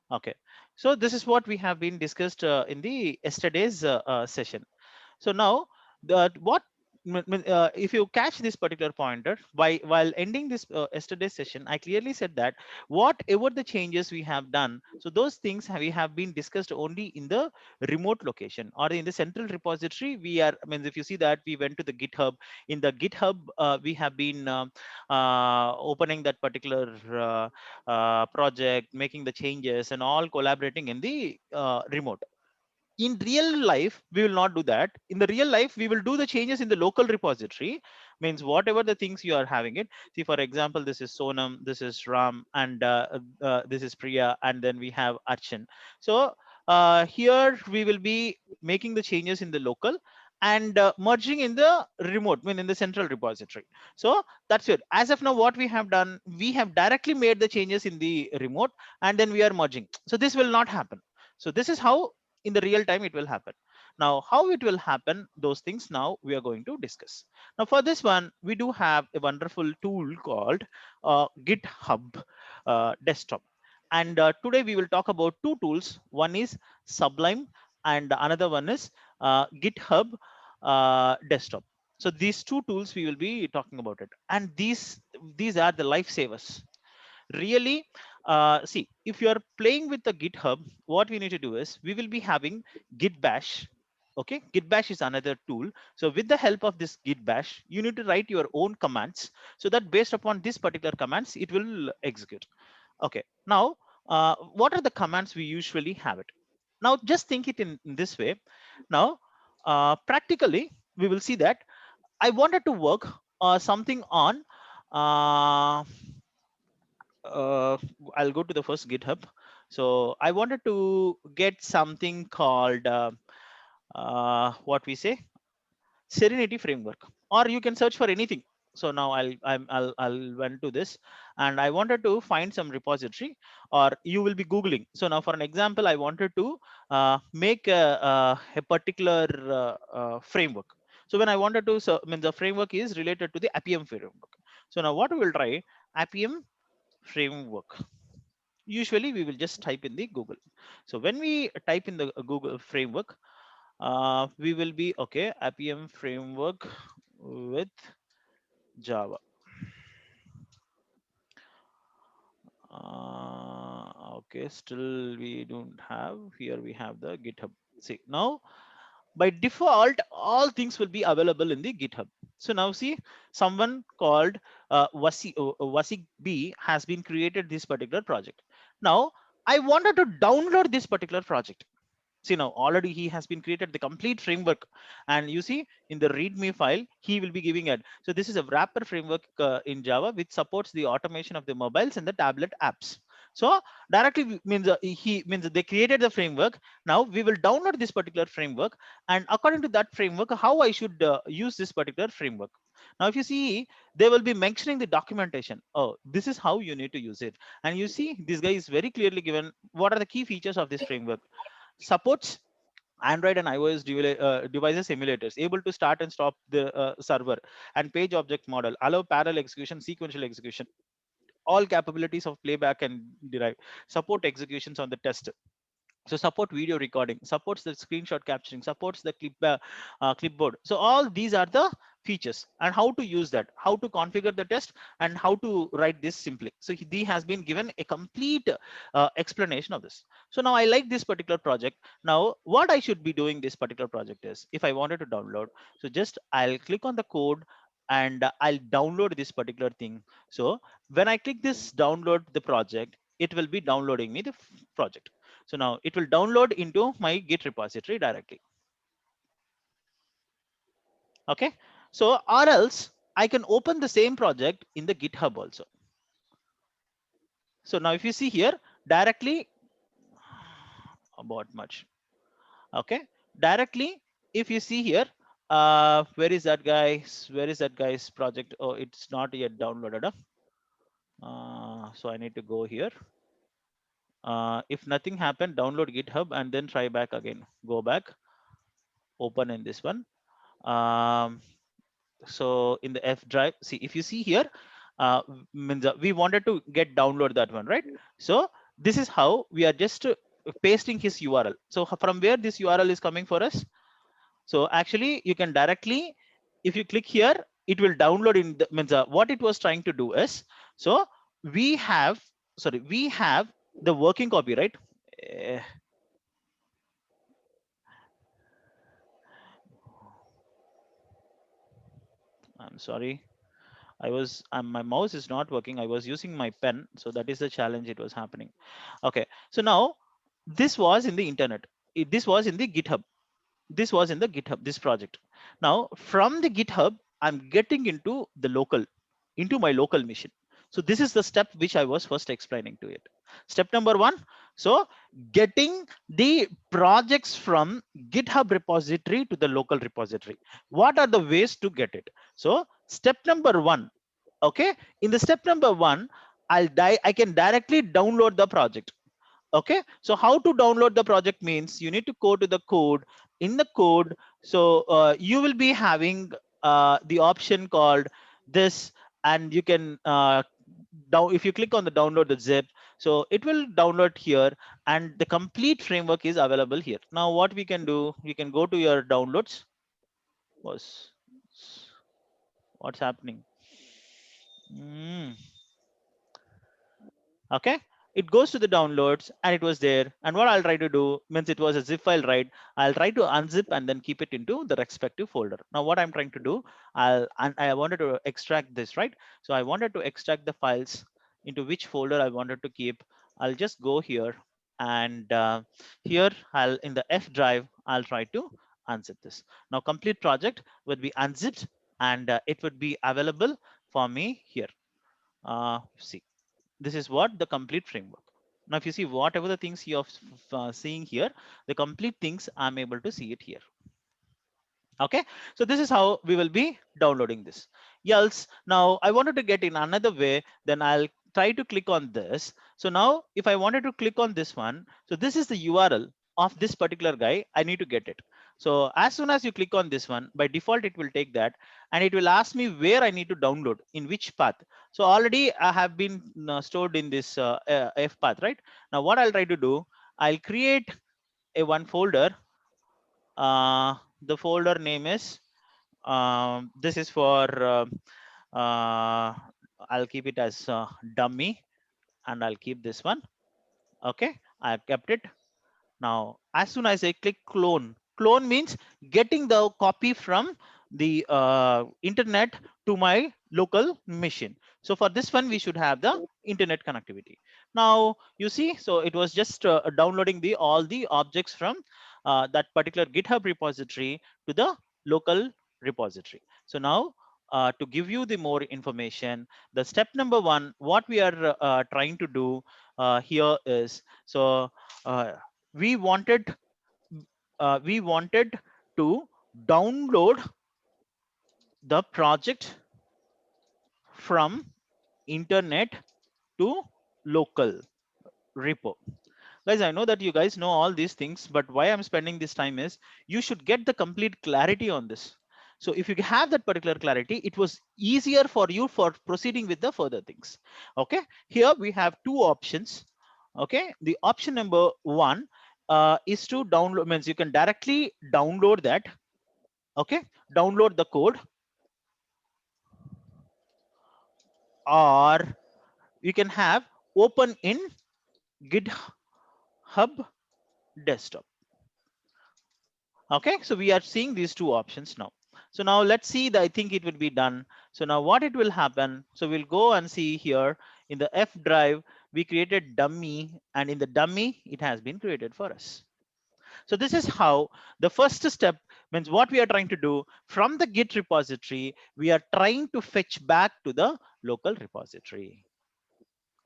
Okay, so this is what we have been discussed in the yesterday's session. So now, what if you catch this particular pointer, while ending this yesterday's session, I clearly said that whatever the changes we have done, so those things we have been discussed only in the remote location or in the central repository. We are, I mean, if you see that we went to the GitHub. In the GitHub, we have been opening that particular project, making the changes, and all collaborating in the remote. In real life we will not do that. In the real life we will do the changes in the local repository. Means whatever the things you are having it, see, for example, this is Sonam, this is Ram, and this is Priya, and then we have Archan. So here we will be making the changes in the local and merging in the remote, mean in the central repository. So that's it. As of now, what we have done, we have directly made the changes in the remote, and then we are merging. So this will not happen. So this is how in the real time it will happen. Now how it will happen, those things now we are going to discuss. Now for this one, we do have a wonderful tool called GitHub Desktop, and today we will talk about two tools. One is Sublime and another one is GitHub Desktop. So these two tools we will be talking about it, and these are the lifesavers. Really, see, if you are playing with the GitHub, what we need to do is we will be having Git Bash. Okay, Git Bash is another tool. So with the help of this Git Bash, you need to write your own commands, so that based upon this particular commands it will execute. Okay, now what are the commands we usually have it? Now just think it in this way. Now practically we will see that I wanted to work something on uh, uh, I'll go to the first GitHub. So I wanted to get something called what we say, Serenity framework, or you can search for anything. So now I'll went to this, and I wanted to find some repository, or you will be googling. So now for an example, I wanted to make a particular framework. So when I wanted to, so means the framework is related to the Appium framework. So now what we will try, Appium framework. Usually we will just type in the Google. So when we type in the Google framework, we will be okay, Appium framework with Java. Okay, still we don't have. Here we have the GitHub. See, now by default all things will be available in the GitHub. So now see, someone called Wasik B has been created this particular project. Now I wanted to download this particular project. See, now already he has been created the complete framework, and you see in the readme file he will be giving it. So this is a wrapper framework in Java which supports the automation of the mobiles and the tablet apps. So directly means he means they created the framework. Now we will download this particular framework, and according to that framework, how I should use this particular framework. Now if you see, they will be mentioning the documentation. Oh, this is how you need to use it. And you see this guy is very clearly given what are the key features of this framework. Supports Android and iOS devices emulators, able to start and stop the server and page object model, allow parallel execution, sequential execution, all capabilities of playback and derive, support executions on the test. So support video recording, supports the screenshot capturing, supports the clipboard. So all these are the features, and how to use that, how to configure the test, and how to write this simply. So he has been given a complete explanation of this. So now I like this particular project. Now what I should be doing this particular project is, if I wanted to download, so just I'll click on the code and I'll download this particular thing. So when I click this download the project, it will be downloading me the project. So now it will download into my Git repository directly. Okay. So or else I can open the same project in the GitHub also. So now if you see here directly about much. Okay. Directly, if you see here, where is that guy's, where is that guy's project? Oh, it's not yet downloaded. So I need to go here. If nothing happened, download GitHub and then try back again. Go back, open in this one. Um, so in the F drive, see, if you see here, means we wanted to get download that one, right? So This is how we are just pasting his URL. So from where this URL is coming for us? So actually you can directly, if you click here, it will download in the means what it was trying to do is, so we have, sorry, we have the working copy, right? Eh, I'm sorry. My mouse is not working. I was using my pen. So that is the challenge it was happening. Okay. So now this was in the internet. This was in the GitHub. This was in the GitHub, this project. Now from the GitHub, I'm getting into my local machine. So this is the step which I was first explaining to it. Step number one. So getting the projects from GitHub repository to the local repository. What are the ways to get it? So step number one. Okay. In the step number one, I can directly download the project. Okay, so how to download the project means you need to go to the code. In the code, so you will be having the option called this, and you can down, if you click on the download the zip, so it will download here, and the complete framework is available here. Now what we can do, you can go to your downloads. Was what's happening? Hmm. Okay, it goes to the downloads and it was there. And what I'll try to do means it was a zip file, right? I'll try to unzip and then keep it into the respective folder. Now what I'm trying to do, I wanted to extract this, right? So I wanted to extract the files into which folder I wanted to keep. I'll just go here, and here I'll, in the F drive, I'll try to unzip this. Now complete project would be unzipped, and it would be available for me here. See, this is what the complete framework. Now if you see whatever the things you're seeing here, the complete things, I'm able to see it here. Okay, so this is how we will be downloading this. Else, now I wanted to get in another way, then I'll try to click on this. So now if I wanted to click on this one, so this is the URL of this particular guy, I need to get it. So as soon as you click on this one, by default it will take that, and it will ask me where I need to download, in which path. So already I have been stored in this F path, right? Now what I'll try to do, I'll create a one folder. The folder name is, this is for I'll keep it as dummy, and I'll keep this one. Okay, I kept it. Now as soon as I click clone means getting the copy from the internet to my local machine. So for this one we should have the internet connectivity. Now you see, so it was just downloading the all the objects from that particular GitHub repository to the local repository. So now to give you the more information, the step number one, what we are trying to do here is, so uh, we wanted to download the project from internet to local repo. Guys, I know that you guys know all these things, but why I'm spending this time is you should get the complete clarity on this. So if you have that particular clarity, it was easier for you for proceeding with the further things. Okay, here we have two options. Okay, the option number one is to download, means you can directly download that. Okay, download the code, or you can have open in GitHub desktop. Okay, so we are seeing these two options now. So now let's see that I think it will be done. So now what it will happen, so we'll go and see here in the F drive, we created dummy, and in the dummy, it has been created for us. So this is how the first step means what we are trying to do from the Git repository, we are trying to fetch back to the local repository.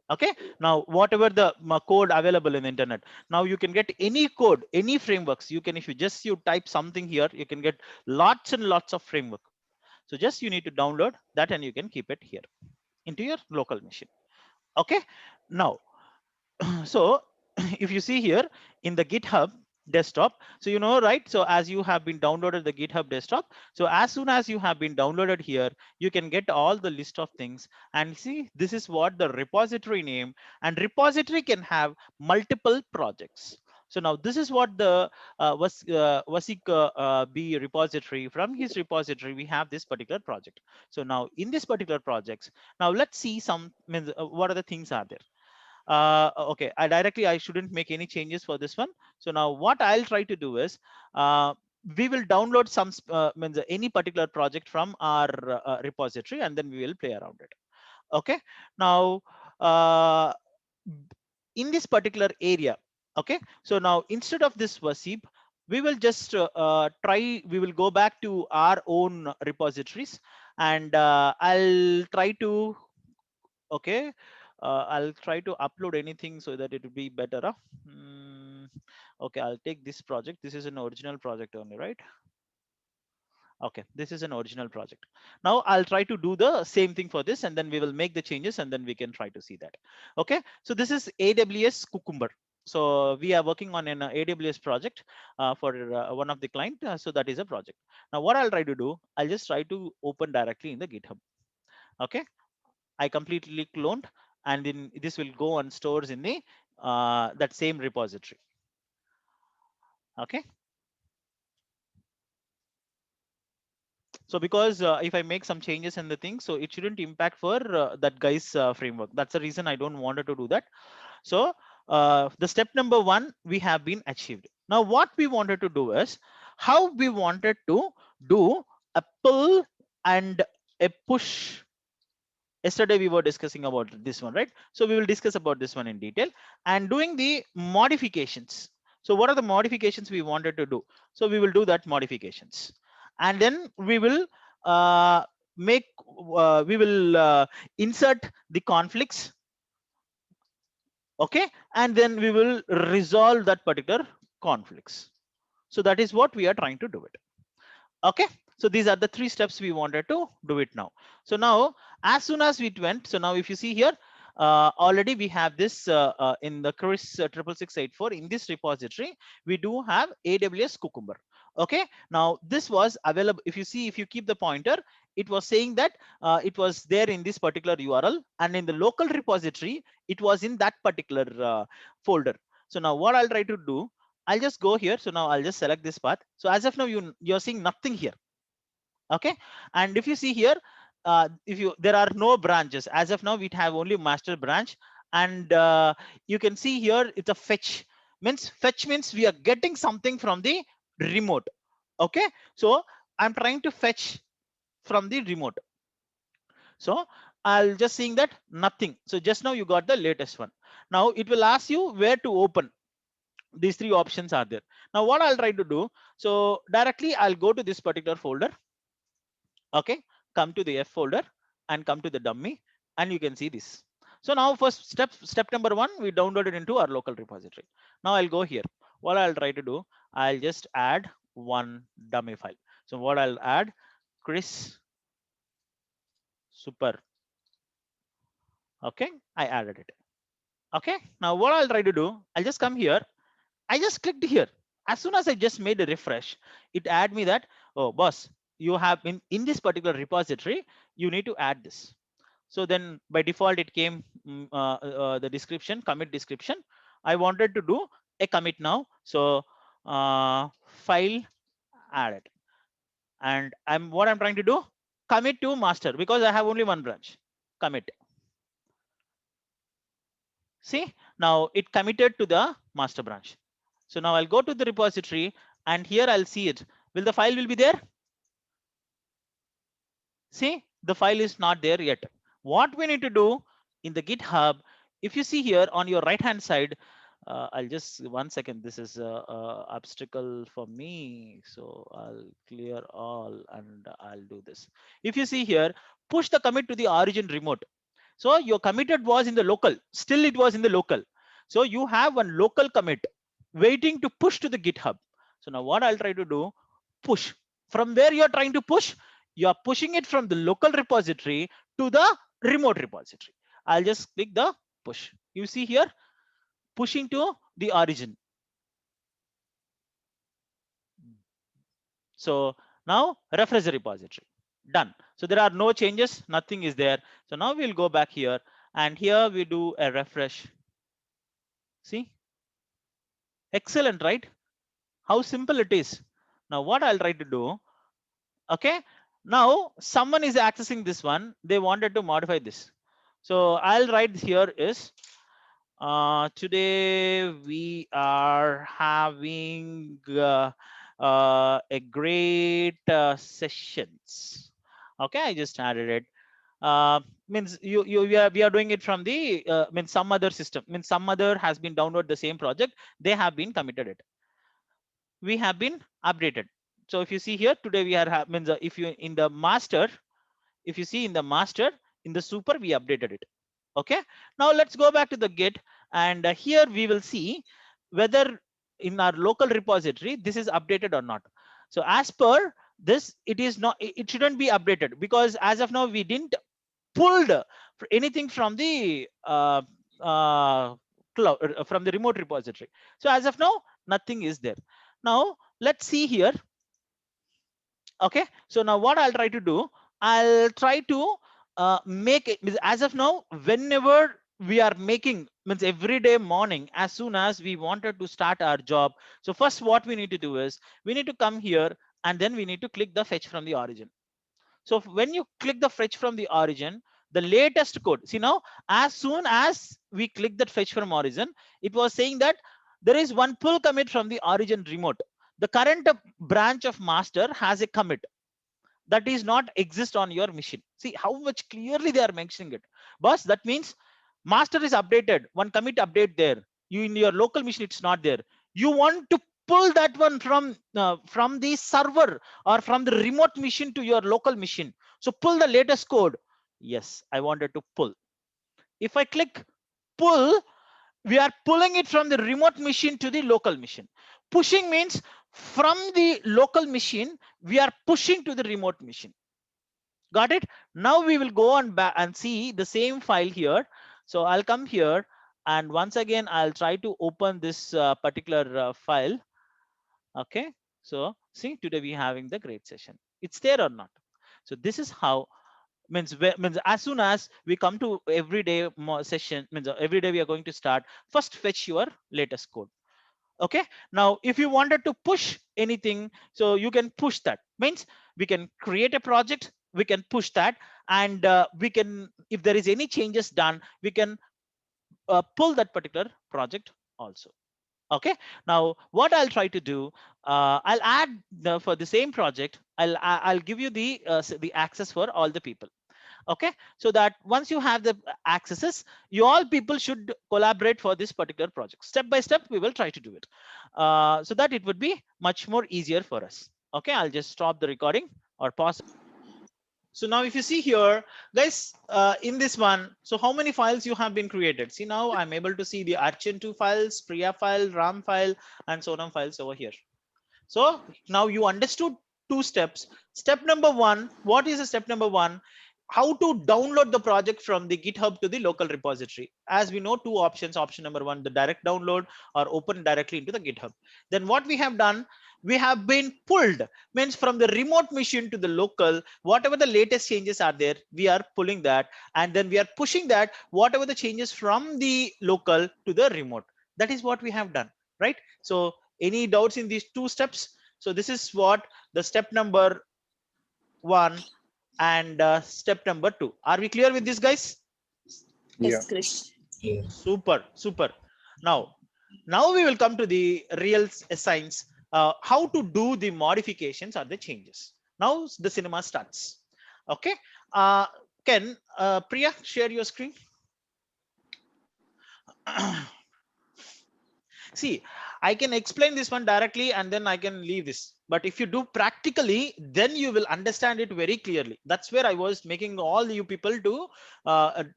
Okay, now whatever the code available in the internet, now you can get any code, any frameworks. You can, if you type something here, you can get lots and lots of framework. So just you need to download that and you can keep it here into your local machine. Okay, now so if you see here in the GitHub, desktop. So you know, right? So as you have been downloaded the GitHub desktop, so as soon as you have been downloaded here, you can get all the list of things and see this is what the repository name, and repository can have multiple projects. So now this is what the Wasik B repository, from his repository we have this particular project. So now in this particular projects, now let's see some means what are the things are there. Okay, I shouldn't make any changes for this one. So now what I'll try to do is we will download some means any particular project from our repository, and then we will play around it. Okay, now uh, in this particular area, okay, so now instead of this Wasip, we will just we will go back to our own repositories, and I'll try to, okay, I'll try to upload anything so that it will be better. Okay, I'll take this project. This is an original project only, right? Okay, this is an original project. Now I'll try to do the same thing for this, and then we will make the changes, and then we can try to see that. Okay, so this is AWS Cucumber. So we are working on an AWS project for one of the client. So that is a project. Now what I'll try to do, I'll just try to open directly in the GitHub. Okay, I completely cloned, and then this will go and stores in the that same repository. Okay. So because if I make some changes in the thing, so it shouldn't impact for that guy's framework. That's the reason I don't wanted to do that. So the step number one, we have been achieved. Now what we wanted to do is how we wanted to do a pull and a push. Yesterday we were discussing about this one, right? So we will discuss about this one in detail, and doing the modifications. So what are the modifications we wanted to do? So we will do that modifications, and then we will make we will insert the conflicts. Okay, and then we will resolve that particular conflicts. So that is what we are trying to do it. Okay, so these are the three steps we wanted to do it now. So now as soon as we went, so now if you see here, already we have this in the Chris 66684 in this repository, we do have AWS Cucumber. Okay, now this was available. If you see, if you keep the pointer, it was saying that it was there in this particular URL, and in the local repository it was in that particular folder. So now what I'll try to do, I'll just go here. So now I'll just select this path. So as of now, you're seeing nothing here. Okay, and if you see here, if you there are no branches as of now. We have only master branch, and you can see here it's a fetch. Fetch means we are getting something from the remote. Okay, so I'm trying to fetch from the remote. So I'll just seeing that nothing. So just now you got the latest one. Now it will ask you where to open. These three options are there. Now what I'll try to do, so directly I'll go to this particular folder. Okay, come to the F folder and come to the dummy, and you can see this. So now first step number one, we downloaded into our local repository. Now I'll go here. What I'll try to do, I'll just add one dummy file. So what I'll add, Chris Super. Okay, I added it. Okay, now what I'll try to do, I'll just come here. I just clicked here. As soon as I just made a refresh, it add me that, oh boss, you have been in this particular repository, you need to add this. So then by default, it came the description, commit description. I wanted to do a commit now. So file added. And what I'm trying to do, commit to master, because I have only one branch, commit. See, now it committed to the master branch. So now I'll go to the repository, and here I'll see it. Will the file will be there? See, the file is not there yet. What we need to do in the GitHub, if you see here on your right hand side, I'll just 1 second. This is a obstacle for me. So I'll clear all and I'll do this. If you see here, push the commit to the origin remote. So your committed was in the local, still it was in the local. So you have one local commit waiting to push to the GitHub. So now what I'll try to do, push. From where you're trying to push, you're pushing it from the local repository to the remote repository. I'll just click the push. You see here, pushing to the origin. So now refresh the repository. Done. So there are no changes, nothing is there. So now we'll go back here, and here we do a refresh. See, excellent, right? How simple it is. Now what I'll try to do, okay, now someone is accessing this one, they wanted to modify this. So I'll write here is today we are having a great sessions. Okay, I just added it. Means we are doing it from the means some other system, means some other has been download the same project, they have been committed it, we have been updated. So if you see here, today we are means if you in the master, if you see in the master, in the super we updated it. Okay, now let's go back to the git, and here we will see whether in our local repository this is updated or not. So as per this, it is not, it shouldn't be updated, because as of now we didn't pulled anything from the cloud, from the remote repository. So as of now nothing is there. Now let's see here. Okay, so now what I'll try to do, I'll try to make it, as of now whenever we are making, means every day morning as soon as we wanted to start our job, so first what we need to do is we need to come here, and then we need to click the fetch from the origin. So when you click the fetch from the origin, the latest code, see now, as soon as we click that fetch from origin, it was saying that there is one pull commit from the origin remote. The current branch of master has a commit that is not exist on your machine. See how much clearly they are mentioning it. Boss, that means master is updated, one commit update there. You in your local machine, it's not there. You want to pull that one from the server or from the remote machine to your local machine. So pull the latest code. Yes, I wanted to pull. If I click pull, we are pulling it from the remote machine to the local machine. Pushing means from the local machine, we are pushing to the remote machine. Got it? Now we will go on back and see the same file here. So I'll come here, and once again, I'll try to open this particular file. Okay. So see, today we having the great session. It's there or not? So this is how, means as soon as we come to everyday session, means every day we are going to start, first fetch your latest code. Okay, now if you wanted to push anything, so you can push that, means we can create a project, we can push that, and we can, if there is any changes done, we can pull that particular project also. Okay, now what I'll try to do, I'll add for the same project, I'll give you the access for all the people. Okay, so that once you have the accesses, you all people should collaborate for this particular project. Step by step we will try to do it, so that it would be much more easier for us. Okay, I'll just stop the recording or pause. So now if you see here, guys, in this one, so how many files you have been created? See, now I'm able to see the Archon2 files, Priya file, Ram file, and Sonam files over here. So now you understood two steps. Step number one, what is the step number one? How to download the project from the GitHub to the local repository. As we know, two options. Option number one, the direct download, or open directly into the GitHub. Then what we have done, we have been pulled, means from the remote machine to the local, whatever the latest changes are there, we are pulling that, and then we are pushing that, whatever the changes from the local to the remote. That is what we have done, right? So any doubts in these two steps? So this is what the step number one and step number two. Are we clear with this, guys? Yes, Yeah. Krish. Yeah. Super, super. Now we will come to the real science, how to do the modifications or the changes. Now the cinema starts. Okay, Ken, Priya, share your screen. See, I can explain this one directly and then I can leave this. But if you do practically, then you will understand it very clearly. That's where I was making all you people to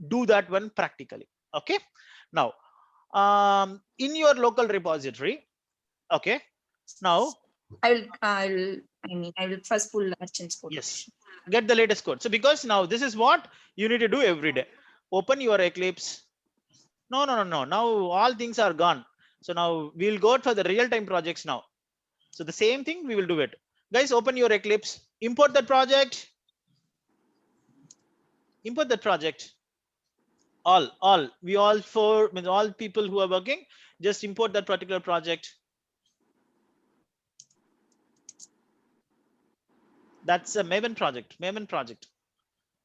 do that one practically. Okay. Now, in your local repository. Okay. Now, I will first pull Archan's code. yes, get the latest code. So because now this is what you need to do every day. Open your Eclipse. No, no, no, no. Now all things are gone. So now we'll go for the real-time projects now. So the same thing we will do it. Guys, open your Eclipse, import that project. Import that project. We all four, means all people who are working, just import that particular project. That's a Maven project. Maven project.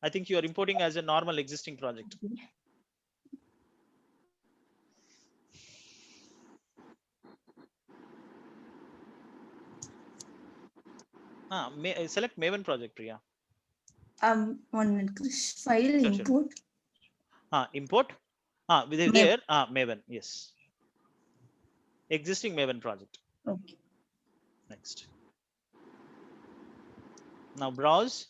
I think you are importing as a normal existing project. Select Maven project, Priya. 1 minute, Krish. File Sure. import. Import. With Maven. there. Maven. Yes. Existing Maven project. Okay. Next. Now browse.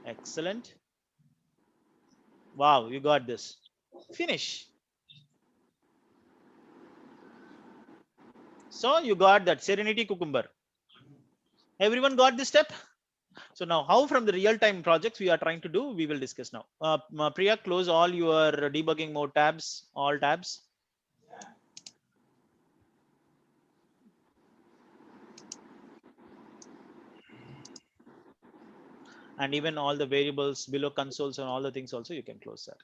Excellent. Wow, you got this. Finish. So you got that Serenity Cucumber. Everyone got this step? So now how from the real-time projects we are trying to do, we will discuss now. Priya, close all your debugging mode tabs, all tabs. And even all the variables below consoles and all the things also you can close that.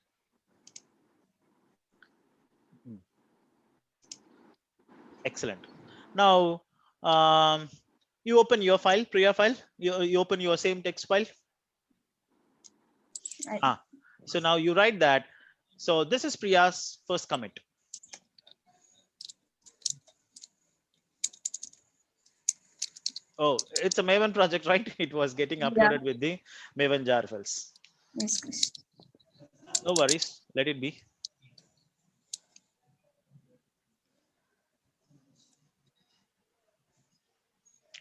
Excellent. Now you open your file, Priya file. You open your same text file. So now you write that. So this is Priya's first commit. Oh, it's a Maven project, right? It was getting uploaded with the Maven jar files. Yes, Krish. No worries, let it be.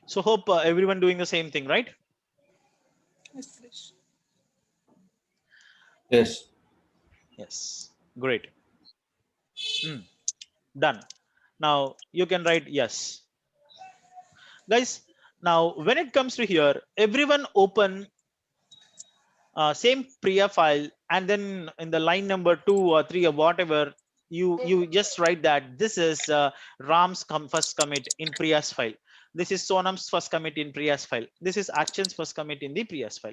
So hope everyone doing the same thing, right? Yes. Yes, great. Done. Now you can write yes. Guys, now when it comes to here, everyone open same Priya file, and then in the line number 2 or 3 or whatever, you just write that this is Ram's first commit in Priya's file. This is Sonam's first commit in Priya's file. This is Action's first commit in the Priya's file.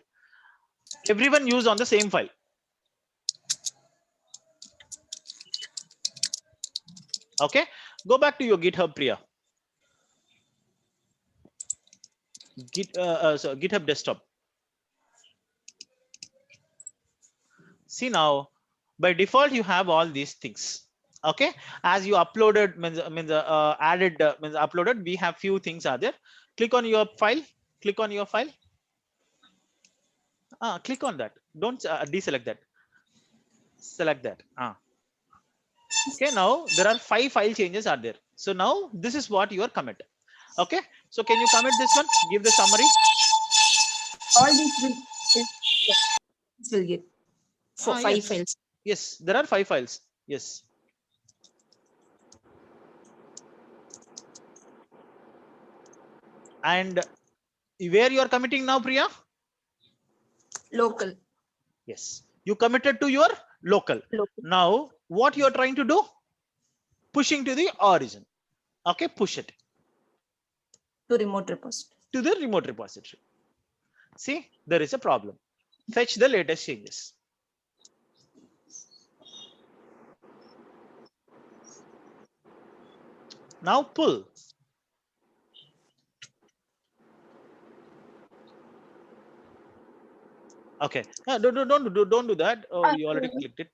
Everyone use on the same file. Okay, go back to your GitHub, Priya. GitHub desktop. See now, by default you have all these things. Okay, as you uploaded means added means uploaded, we have few things are there. Click on your file. Click on your file. Click on that. Don't deselect that. Select that. Okay, now there are 5 file changes are there. So now this is what your commit. Okay, so can you commit this one? Give the summary. All these will get 5 yes. files. Yes, there are 5 files. Yes. And where you are committing now, Priya? Local. Yes, you committed to your local. Now what you are trying to do? Pushing to the origin. Okay, push it to remote repository. To the remote repository. See, there is a problem. Fetch the latest changes. Now pull. Okay, don't do that. Oh, you already clicked it.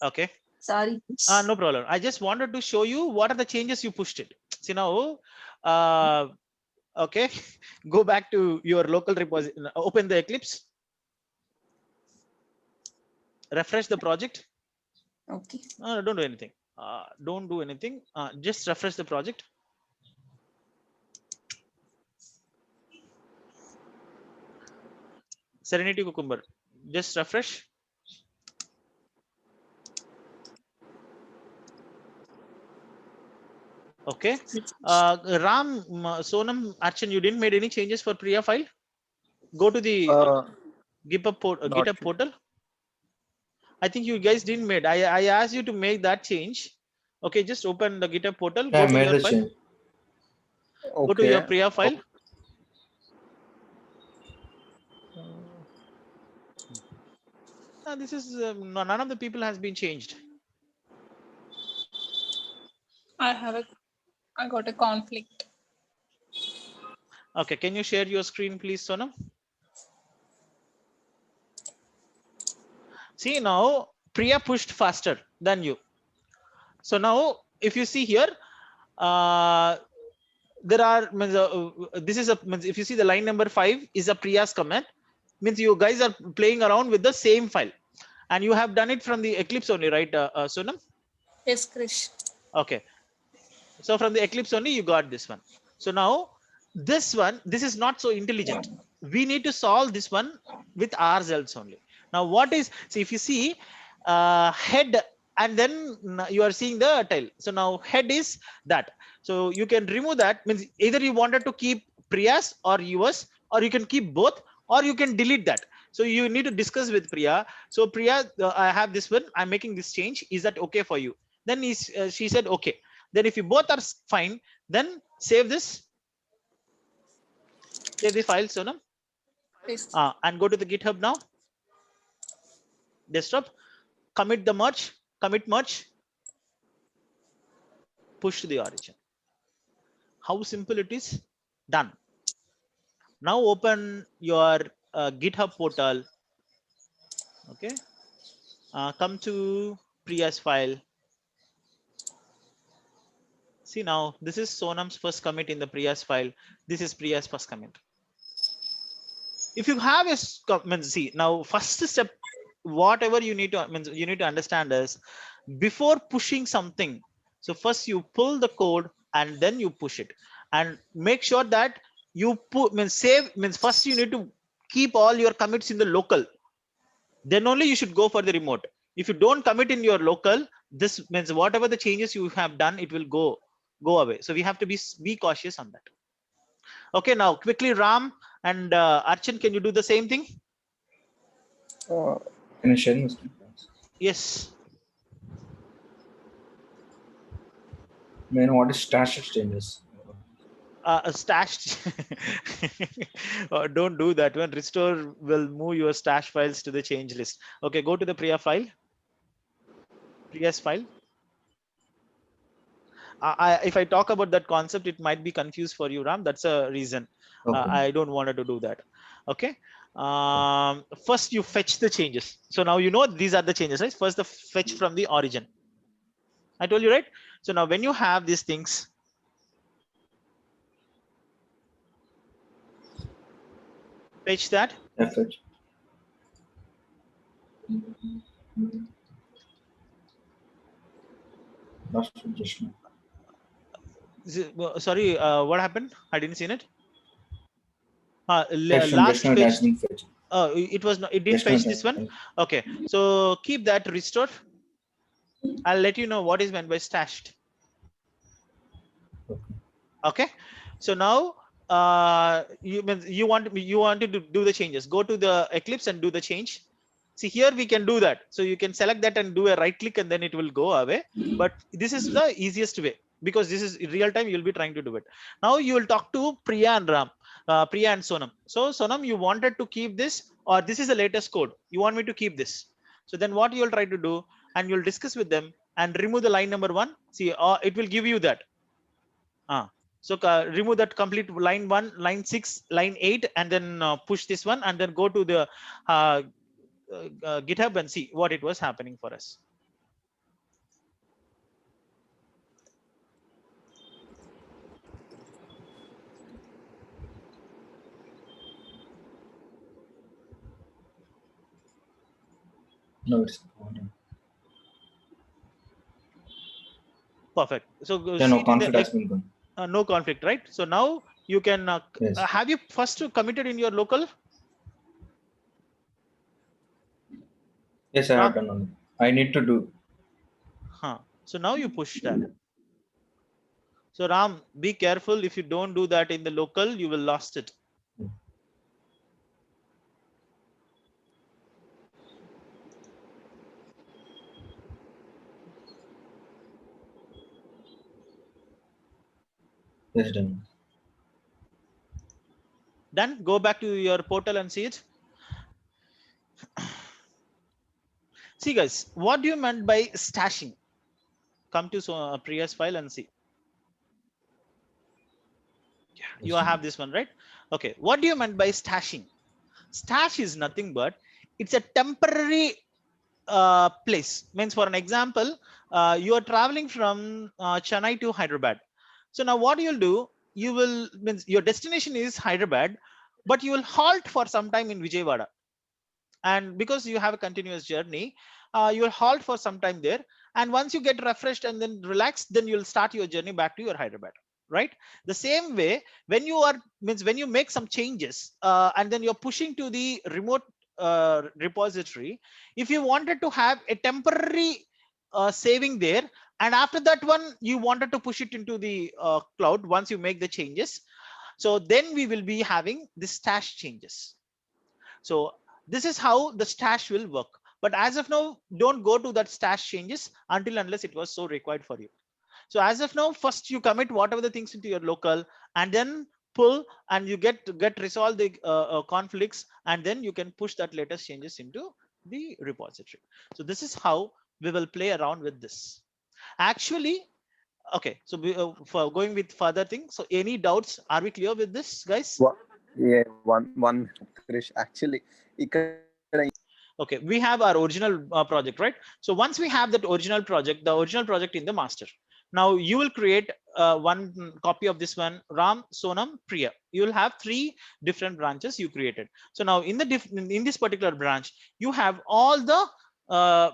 Okay, sorry. No problem. I just wanted to show you what are the changes you pushed it. See now, okay, go back to your local repository. Open the Eclipse. Refresh the project. Okay. Don't do anything. Don't do anything. Just refresh the project. Serenity Cucumber. Just refresh. Okay. Ram, Sonam, Archan, you didn't made any changes for Priya file? Go to the GitHub portal. I think you guys didn't made. I asked you to make that change. Okay, just open the GitHub portal. Yeah, I Go to made your the file. change. Go to your Okay. Priya file. This is none of the people has been changed. I got a conflict. Okay, can you share your screen, please, Sonam? See, now Priya pushed faster than you. So now, if you see here, there are this is a if you see the line number 5 is a Priya's comment, means you guys are playing around with the same file, and you have done it from the Eclipse only, right, Sonam? Yes, Krish. Okay, so from the Eclipse only you got this one. So now this one, this is not so intelligent. We need to solve this one with ourselves only. Now what is, so if you see head, and then you are seeing the tail. So now head is that. So you can remove that, means either you wanted to keep Priya's or yours, or you can keep both, or you can delete that. So you need to discuss with Priya. So Priya, I have this one, I'm making this change. Is that okay for you? Then she said okay. Then if you both are fine, then save this, save the file, Sonam, Yes. and go to the GitHub now. Desktop, commit the merge, commit merge, push to the origin. How simple it is, done. Now open your GitHub portal. Okay, come to Priya's file. See, now this is Sonam's first commit in the Priya's file. This is Priya's first commit. If you have a see, now first step, whatever you need to you need to understand is, before pushing something, so first you pull the code and then you push it, and make sure that you put save, means first you need to keep all your commits in the local, then only you should go for the remote. If you don't commit in your local, this means whatever the changes you have done, it will go away. So we have to be cautious on that. Okay, now quickly Ram and Archan, can you do the same thing? Can I share my screen? Yes. May I know what is stash changes? Stashed. Don't do that one. Restore will move your stash files to the change list. Okay, go to the Priya file. Priya's file. If I talk about that concept, it might be confused for you, Ram. That's a reason. Okay. I don't want to do that. Okay. First, you fetch the changes. So now you know these are the changes, right? First, the fetch from the origin. I told you, right? So now when you have these things, fetch that. Fetch. Sorry, what happened? I didn't see it. Last Fetch. fetch. It was not, it didn't fetch this one. Okay, so keep that restore. I'll let you know what is meant by stashed. Okay, so now you wanted to do the changes. Go to the Eclipse and do the change. See, here we can do that. So you can select that and do a right click and then it will go away. But this is the easiest way, because this is real time. You'll be trying to do it. Now you will talk to Priya and Ram, Priya and Sonam. So Sonam, you wanted to keep this, or this is the latest code. You want me to keep this. So then what you'll try to do, and you'll discuss with them and remove the line number 1. See, it will give you that. So remove that complete line 1, line 6, line 8, and then push this one, and then go to the GitHub and see what it was happening for us. No, it's Perfect. So no conflict has been gone. No conflict, right? So now you can yes. Have you first committed in your local? Yes, I have done on. I need to do. So now you push that. So Ram, be careful. If you don't do that in the local, you will lost it. Yes, done. Done. Go back to your portal and see it. See guys, what do you meant by stashing? Come to Priya's file and see. Yeah, you Yes, have this one, right? Okay. What do you meant by stashing? Stash is nothing but it's a temporary place. Means for an example, you are traveling from Chennai to Hyderabad. So now what you'll do, you will means your destination is Hyderabad, but you will halt for some time in Vijayawada. And because you have a continuous journey, you will halt for some time there. And once you get refreshed and then relaxed, then you'll start your journey back to your Hyderabad. Right? The same way, when you are means when you make some changes and then you're pushing to the remote repository, if you wanted to have a temporary saving there, and after that one you wanted to push it into the cloud once you make the changes, so then we will be having the stash changes. So this is how the stash will work. But as of now, don't go to that stash changes until unless it was so required for you. So as of now, first you commit whatever the things into your local and then pull and you get resolve the conflicts, and then you can push that latest changes into the repository. So this is how we will play around with this. Actually, okay, so for going with further things, so any doubts? Are we clear with this, guys? Yeah, one Krish, actually Okay, we have our original project, right? So once we have that original project, the original project in the master, now you will create one copy of this one, Ram, Sonam, Priya. You will have 3 different branches you created. So now in this particular branch, you have all the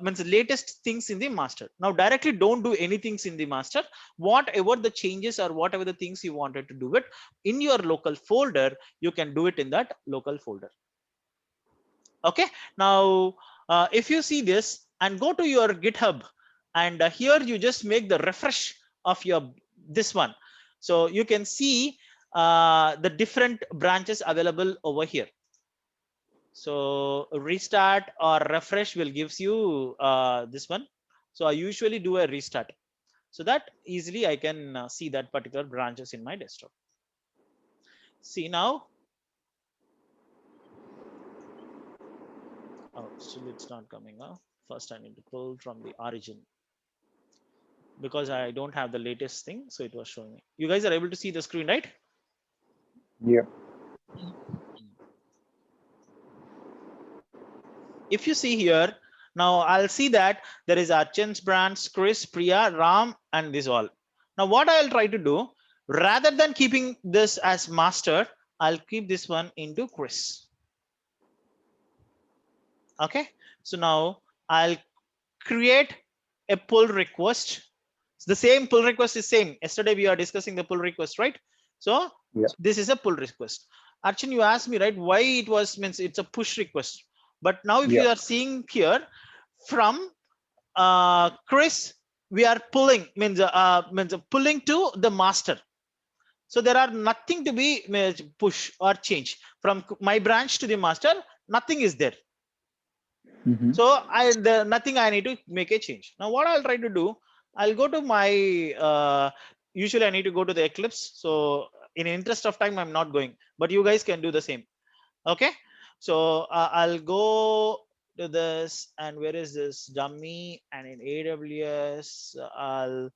means latest things in the master. Now directly don't do anything in the master. Whatever the changes or whatever the things you wanted to do it in your local folder, you can do it in that local folder. Okay, now if you see this and go to your GitHub, and here you just make the refresh of your this one, so you can see the different branches available over here. So restart or refresh will gives you this one. So I usually do a restart so that easily I can see that particular branches in my desktop. See now. Oh, still it's not coming up. First I need to pull from the origin because I don't have the latest thing, so it was showing me. You guys are able to see the screen, right? yeah. If you see here, now I'll see that there is Archan's branch, Chris, Priya, Ram, and this all. Now what I'll try to do, rather than keeping this as master, I'll keep this one into Chris. Okay, so now I'll create a pull request. The same pull request is same. Yesterday we are discussing the pull request, right? So Yeah. this is a pull request. Archan, you asked me, right, why it was means it's a push request. But now if you are seeing here from Chris, we are pulling means pulling to the master. So there are nothing to be push or change from my branch to the master. Nothing is there. So nothing I need to make a change. Now what I'll try to do, I'll go to my usually I need to go to the Eclipse. So in interest of time, I'm not going, but you guys can do the same. Okay, so I'll go to this, and where is this dummy? And in AWS, I'll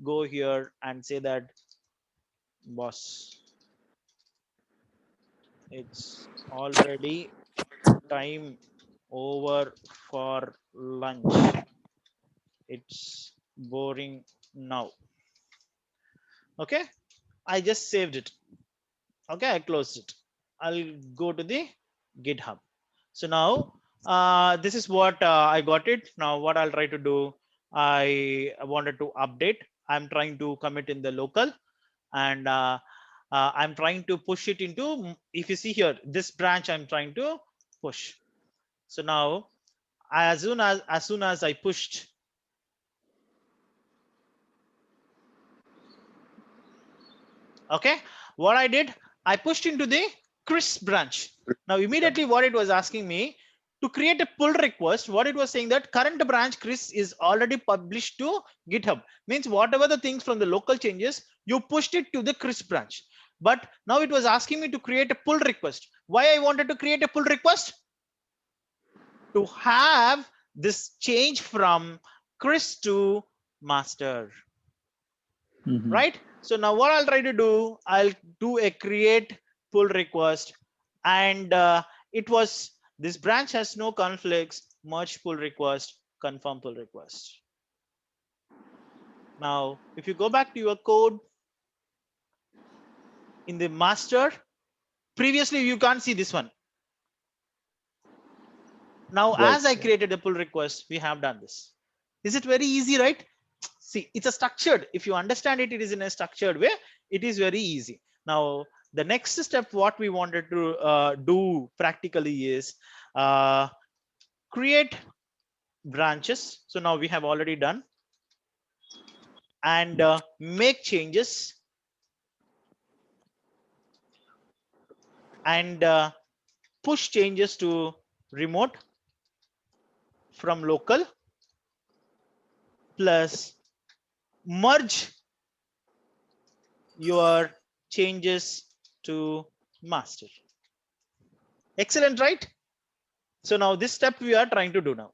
go here and say that boss, it's already time over for lunch. It's boring now. Okay, I just saved it. Okay, I closed it. I'll go to the GitHub. So now this is what I got it. Now what I'll try to do, I wanted to update. I'm trying to commit in the local, and I'm trying to push it into, if you see here, this branch I'm trying to push. So now as soon as I pushed, okay, what I did, I pushed into the Chris branch. Now immediately what it was asking me to create a pull request, what it was saying that current branch Chris is already published to GitHub, means whatever the things from the local changes, you pushed it to the Chris branch. But now it was asking me to create a pull request. Why I wanted to create a pull request? To have this change from Chris to master, Mhm. right? So now what I'll try to do, I'll do a create pull request, and it was this branch has no conflicts, merge pull request, confirm pull request. Now, if you go back to your code in the master, previously you can't see this one. Now, Right, as I sir. created a pull request, we have done this. Is it very easy, right? See, it's a structured. If you understand it, it is in a structured way. It is very easy. Now, the next step, what we wanted to do practically is create branches. So now we have already done, and make changes, and push changes to remote from local, plus merge your changes to master. Excellent, right? So now this step we are trying to do now.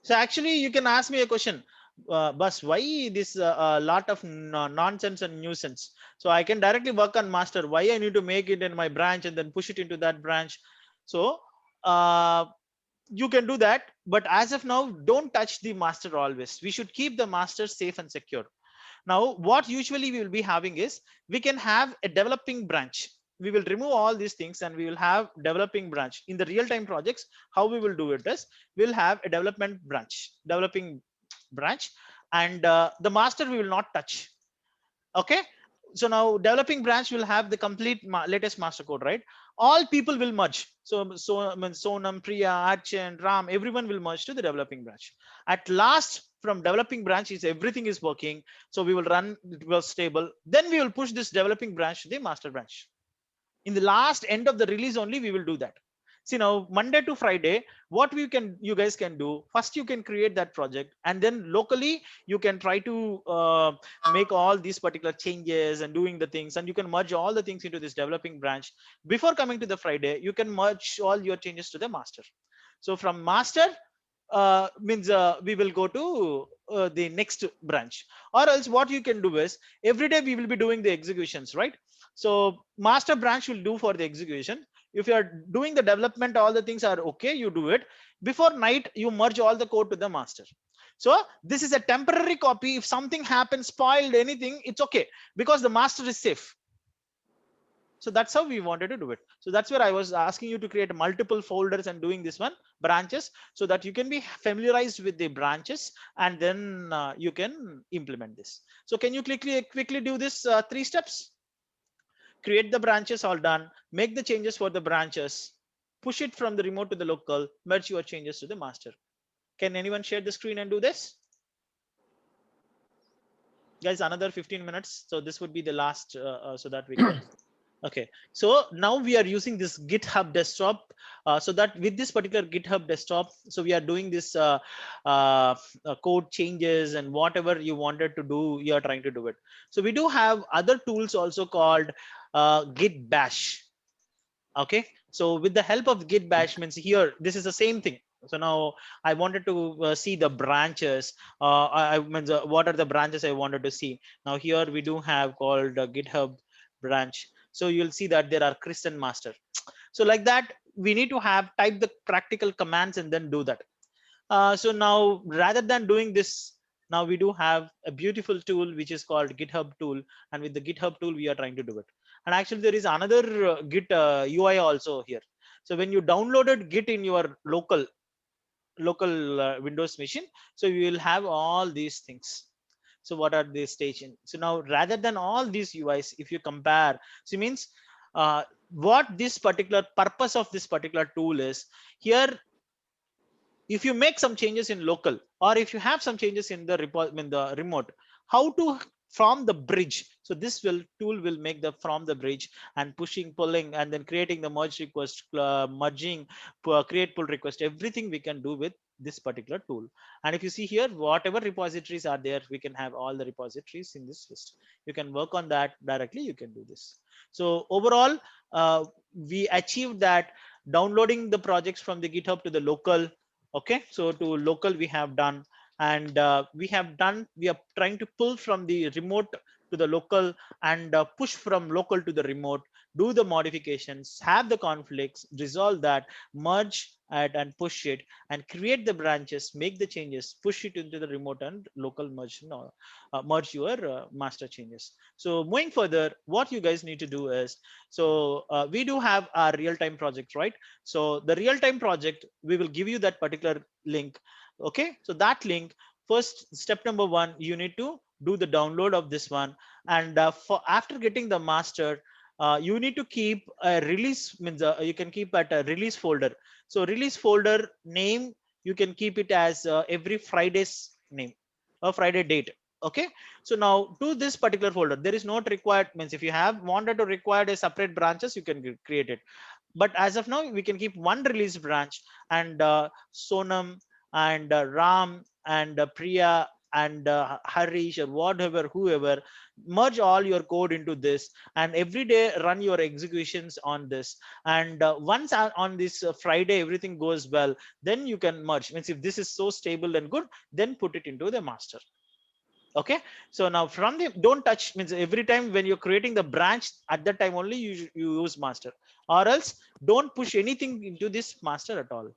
So actually you can ask me a question, Bus, why this lot of nonsense and nuisance? So I can directly work on master. Why I need to make it in my branch and then push it into that branch? So you can do that, but as of now, don't touch the master always. We should keep the master safe and secure. Now, what usually we will be having is we can have a developing branch. We will remove all these things and we will have developing branch. In the real-time projects, how we will do it is we'll have a development branch, developing branch, and the master we will not touch. Okay. So now developing branch will have the complete latest master code, right? All people will merge. So I mean, Sonam, Priya, Archan, Ram, everyone will merge to the developing branch. At last, from developing branch is everything is working. So we will run, it was stable. Then we will push this developing branch to the master branch. In the last end of the release only, we will do that. See now, Monday to Friday, what you guys can do, first you can create that project, and then locally you can try to make all these particular changes and doing the things, and you can merge all the things into this developing branch. Before coming to the Friday, you can merge all your changes to the master. So from master means we will go to the next branch, or else what you can do is every day we will be doing the executions, right? So master branch will do for the execution. If you are doing the development, all the things are okay, you do it before night, you merge all the code to the master. So this is a temporary copy. If something happens, spoiled anything, it's okay, because the master is safe. So that's how we wanted to do it. So that's where I was asking you to create multiple folders and doing this one branches, so that you can be familiarized with the branches, and then you can implement this. So can you quickly do this 3 steps? Create the branches, all done. Make the changes for the branches, push it from the remote to the local, merge your changes to the master. Can anyone share the screen and do this? Guys, another 15 minutes. So this would be the last, so that we can. Okay, so now we are using this GitHub desktop, so that with this particular GitHub desktop, so we are doing this code changes and whatever you wanted to do, you are trying to do it. So we do have other tools also called Git Bash. Okay, so with the help of Git Bash, means here, this is the same thing. So now I wanted to see the branches. I mean, what are the branches I wanted to see? Now here we do have called GitHub branch. So you'll see that there are Chris and master. So like that, we need to have type the practical commands and then do that. So now rather than doing this, now we do have a beautiful tool which is called GitHub tool, and with the GitHub tool we are trying to do it. And actually there is another Git UI also here. So when you downloaded Git in your local Windows machine, so you will have all these things. So what are the station? So now rather than all these UIs, if you compare, so it means what this particular purpose of this particular tool is here. If you make some changes in local, or if you have some changes in the remote, how to from the bridge. So this tool will make the from the bridge and pushing, pulling, and then creating the merge request, merging, create pull request. Everything we can do with this particular tool. And if you see here, whatever repositories are there, we can have all the repositories in this list. You can work on that directly. You can do this. So overall, we achieved that downloading the projects from the GitHub to the local. Okay, so to local we have done, and we are trying to pull from the remote to the local, and push from local to the remote, do the modifications, have the conflicts, resolve that, merge it and push it, and create the branches, make the changes, push it into the remote and local merge, merge your master changes. So moving further, what you guys need to do is, so we do have our real-time project, right? So the real-time project, we will give you that particular link. Okay, so that link, first step number 1, you need to do the download of this one, and for after getting the master, you need to keep a release, means you can keep at a release folder. So release folder name, you can keep it as every Friday's name or Friday date. Okay, so now to this particular folder, there is not required, means if you have wanted to require a separate branches, you can create it. But as of now, we can keep one release branch, and Sonam and Ram and Priya and Harish or whatever, whoever, merge all your code into this, and every day run your executions on this. And once on this Friday everything goes well, then you can merge. Means if this is so stable and good, then put it into the master. Okay, so now from the don't touch, means every time when you're creating the branch, at that time only you use master, or else don't push anything into this master at all.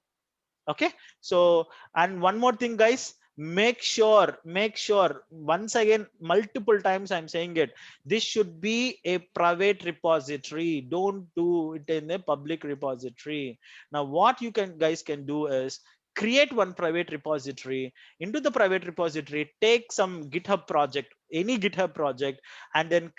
Okay, so and one more thing guys, make sure once again, multiple times I'm saying it, this should be a private repository. Don't do it in a public repository. Now what you guys can do is create one private repository. Into the private repository, take some GitHub project, any GitHub project, and then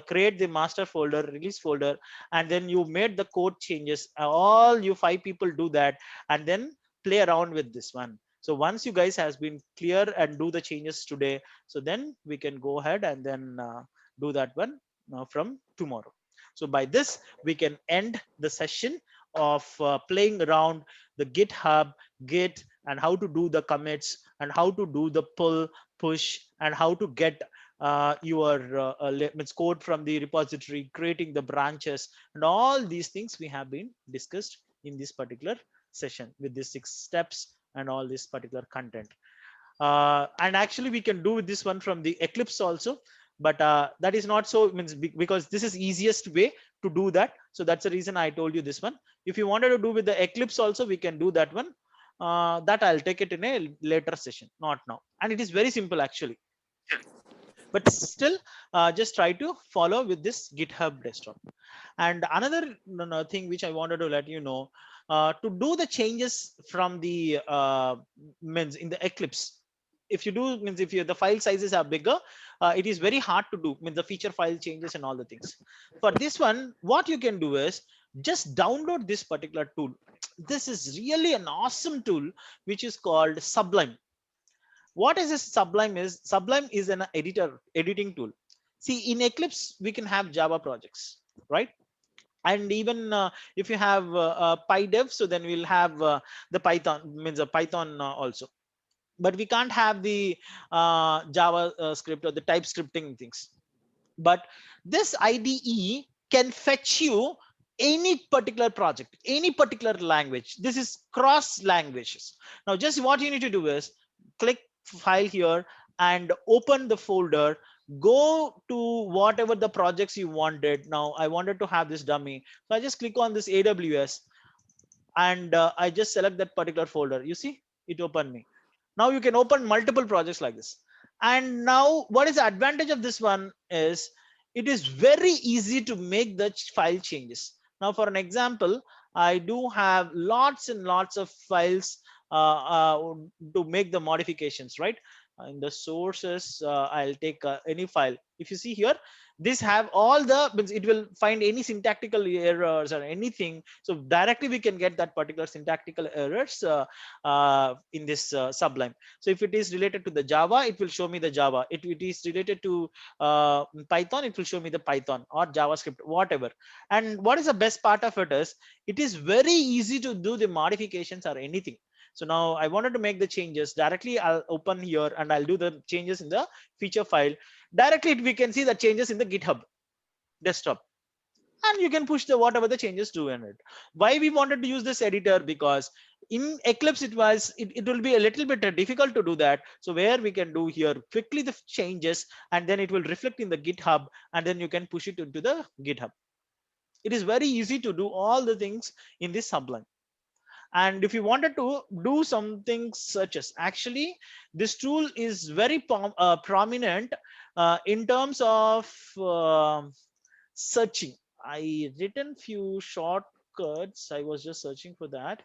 create the master folder, release folder, and then you made the code changes. All you 5 people do that, and then play around with this one. So once you guys has been clear and do the changes today, so then we can go ahead and then do that one from tomorrow. So by this we can end the session of playing around the GitHub, Git, and how to do the commits, and how to do the pull, push, and how to get your code from the repository, creating the branches, and all these things we have been discussed in this particular session with these 6 steps and all this particular content. And actually we can do this one from the Eclipse also, but that is not so, means because this is easiest way to do that. So that's the reason I told you this one. If you wanted to do with the Eclipse also, we can do that one. That I'll take it in a later session, not now. And it is very simple actually. But still, just try to follow with this GitHub desktop. And another thing which I wanted to let you know, to do the changes from the means in the Eclipse, if you do, means if the file sizes are bigger, it is very hard to do, means the feature file changes and all the things. For this one, what you can do is just download this particular tool. This is really an awesome tool which is called Sublime. What is this Sublime is? Sublime is an editing tool. See, in Eclipse we can have Java projects, right? And even if you have PyDev, so then we'll have the Python, means a Python also. But we can't have the Java script or the type scripting things. But this IDE can fetch you any particular project, any particular language. This is cross languages. Now just what you need to do is click file here and open the folder, go to whatever the projects you wanted. Now I wanted to have this dummy, so I just click on this AWS, and I just select that particular folder. You see it opened me. Now you can open multiple projects like this. And now what is the advantage of this one is it is very easy to make the file changes. Now for an example, I do have lots and lots of files to make the modifications, right? In the sources, I'll take any file. If you see here, this have all the means it will find any syntactical errors or anything. So directly we can get that particular syntactical errors in this Sublime. So if it is related to the Java, it will show me the Java. If it is related to Python, it will show me the Python or JavaScript, whatever. And what is the best part of it is very easy to do the modifications or anything. So now I wanted to make the changes directly. I'll open here and I'll do the changes in the feature file. Directly we can see the changes in the GitHub desktop, and you can push the whatever the changes do in it. Why we wanted to use this editor? Because in Eclipse it will be a little bit difficult to do that. So where we can do here quickly the changes, and then it will reflect in the GitHub, and then you can push it into the GitHub. It is very easy to do all the things in this Sublime. And if you wanted to do something such as, actually this tool is very prominent in terms of searching. I written few shortcuts. I was just searching for that.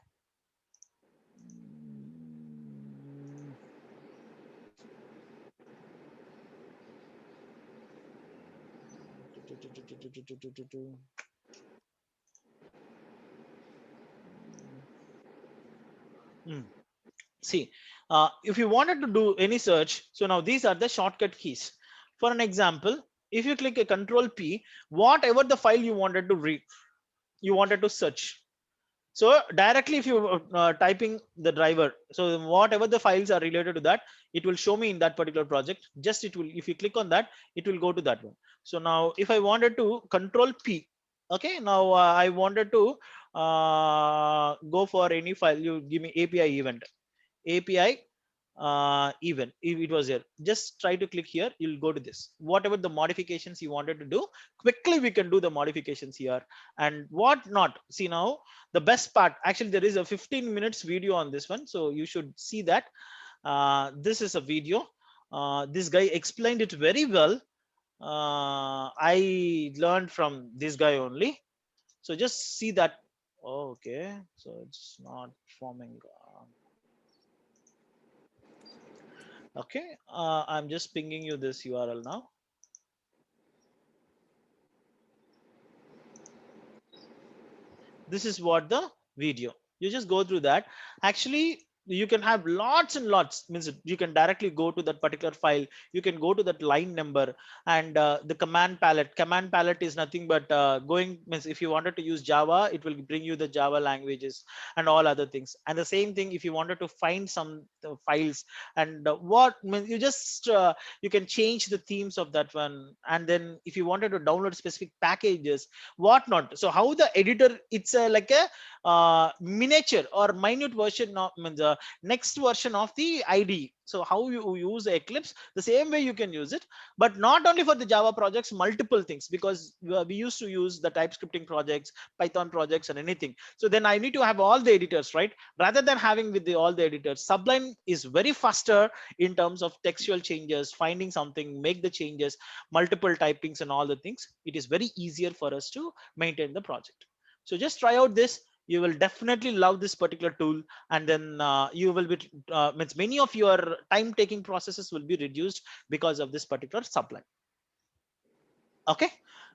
See, if you wanted to do any search, so now these are the shortcut keys. For an example, if you click a Control P, whatever the file you wanted to read, you wanted to search. So directly if you typing the driver, so whatever the files are related to that, it will show me in that particular project. Just it will, if you click on that, it will go to that one. So now if I wanted to Control P, okay, now I wanted to go for any file, you give me API event. API event, if it was here, just try to click here, you'll go to this. Whatever the modifications you wanted to do, quickly we can do the modifications here and what not. See, now the best part, actually there is a 15 minutes video on this one, so you should see that. This is a video. This guy explained it very well. I learned from this guy only, so just see that. Okay, so it's not forming. Okay, I'm just pinging you this URL now. This is what the video. You just go through that. Actually, you can have lots and lots, means you can directly go to that particular file, you can go to that line number, and the command palette is nothing but going, means if you wanted to use Java, it will bring you the Java languages and all other things. And the same thing if you wanted to find some files, and what means you just you can change the themes of that one. And then if you wanted to download specific packages, whatnot. So how the editor, it's like a miniature or minute version of, means next version of the IDE. So how you use Eclipse, the same way you can use it, but not only for the Java projects, multiple things, because we used to use the TypeScripting projects, Python projects and anything. So then I need to have all the editors, right? Rather than having with all the editors, Sublime is very faster in terms of textual changes, finding something, make the changes, multiple typings and all the things. It is very easier for us to maintain the project. So just try out this. You will definitely love this particular tool, and then you will be means many of your time taking processes will be reduced because of this particular Sublime. Okay,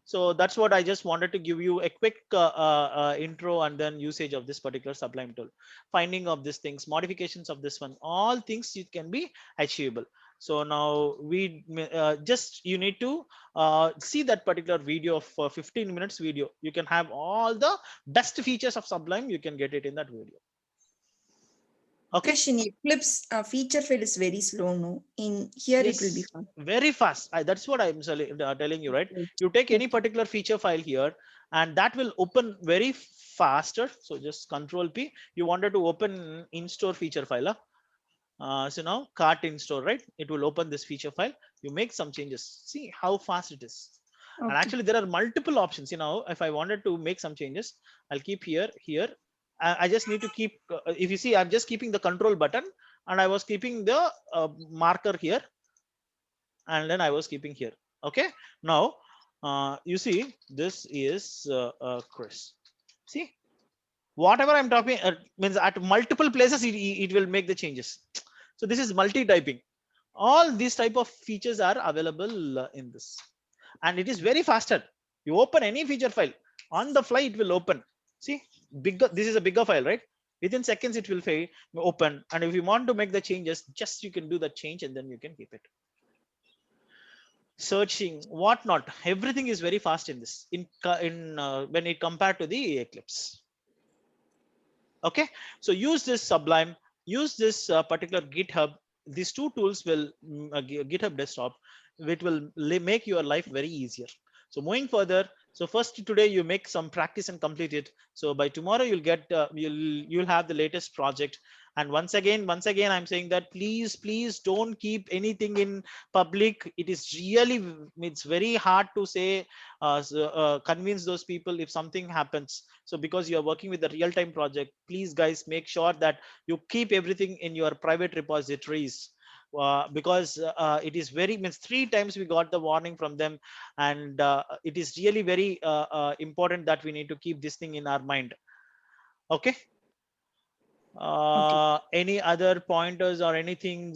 so that's what I just wanted to give you a quick intro and then usage of this particular Sublime tool, finding of these things, modifications of this one, all things it can be achievable. So now we just, you need to see that particular video of 15 minutes video. You can have all the best features of Sublime. You can get it in that video. Okay. Krish, in Eclipse, feature file is very slow. No, in here it will be Yes, fast. very fast. That's what I'm telling you, right? You take any particular feature file here, and that will open very faster. So just Control P. You wanted to open in-store feature file. So now cart in store, right? It will open this feature file. You make some changes. See how fast it is. And Okay. actually there are multiple options. You know, if I wanted to make some changes, I'll keep here. I just need to keep, if you see, I'm just keeping the control button, and I was keeping the marker here, and then I was keeping here. Okay. Now you see, this is Chris. See, whatever I'm talking means at multiple places it will make the changes. So this is multi-typing. All these type of features are available in this. and it is very faster. You open any feature file on the fly, it will open. See, bigger, this is a bigger file, right? Within seconds it will open, and if you want to make the changes, just you can do the change and then you can keep it. Searching, whatnot, everything is very fast in this, when it compared to the Eclipse. Okay, so use this Sublime, use this particular GitHub. These two tools will GitHub Desktop, which will make your life very easier. So moving further, so first today you make some practice and complete it. So by tomorrow you'll get you'll have the latest project. And once again I'm saying that please don't keep anything in public. It is really, it's very hard to say convince those people if something happens. So because you are working with the real-time project, please guys make sure that you keep everything in your private repositories. Because it is very, means 3 times we got the warning from them, and it is really very important that we need to keep this thing in our mind. Okay. Any other pointers or anything